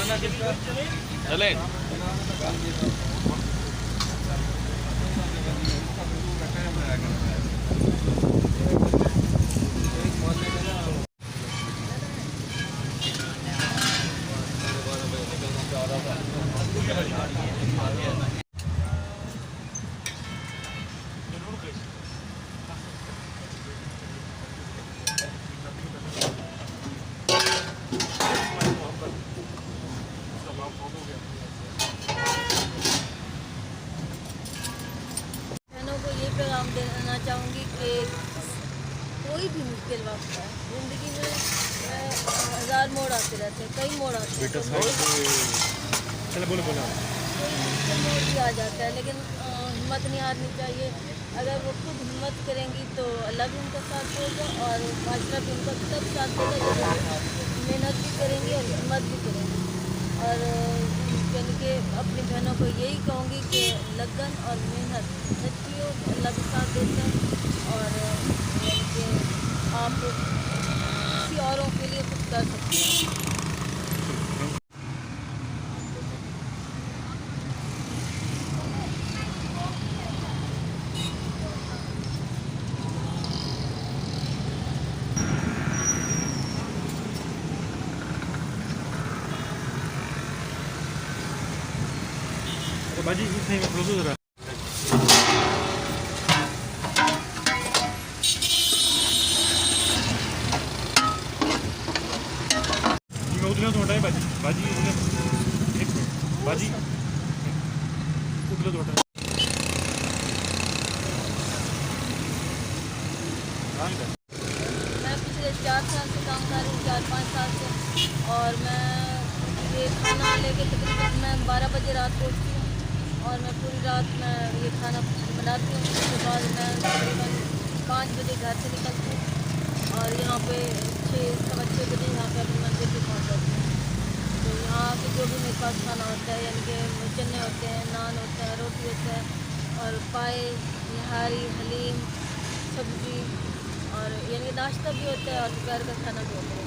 चले पैगाम देना चाहूँगी कि कोई भी मुश्किल वक्त है ज़िंदगी में, हज़ार मोड़ आते रहते हैं, कई मोड़ आते हैं, मोड़ भी आ जाता है, लेकिन हिम्मत नहीं हारनी चाहिए। अगर वो खुद हिम्मत करेंगी तो अल्लाह भी उनका साथ देगा और माशरा भी उनका तब साथ देगा जब मेहनत भी करेंगी और हिम्मत भी करेंगी। और यानी कि अपनी बहनों को यही कहूँगी कि लगन और मेहनत सच्ची हो तो अल्लाह के साथ देते हैं और यानी कि आप किसी औरों के लिए कुछ कर सकते हैं। बाजी इतने में प्रोसेस रहा ये उतने तो हटाए बाजी बाजी उतने एक मिनट बाजी उतने तो हटाए मैं पिछले 4 साल से काम कर रही हूँ, 4-5 साल से, और मैं ये खाना लेके तकरीबन मैं 12 बजे रात पहुँचती हूँ और मैं पूरी रात में ये खाना बनाती हूँ। उसके बाद मैं तकरीबन 5 बजे घर से निकलती हूँ और यहाँ पे 6-6 बजे यहाँ पे अपनी मंदिर पे पहुँच जाती हूँ। तो यहाँ के जो भी मेरे पास खाना होता है, यानी कि चने होते हैं, नान होता है, रोटी होता है और पाए, निहारी, हलीम, सब्ज़ी और यानी नाश्ता भी होता है और दोपहर का खाना भी होता है।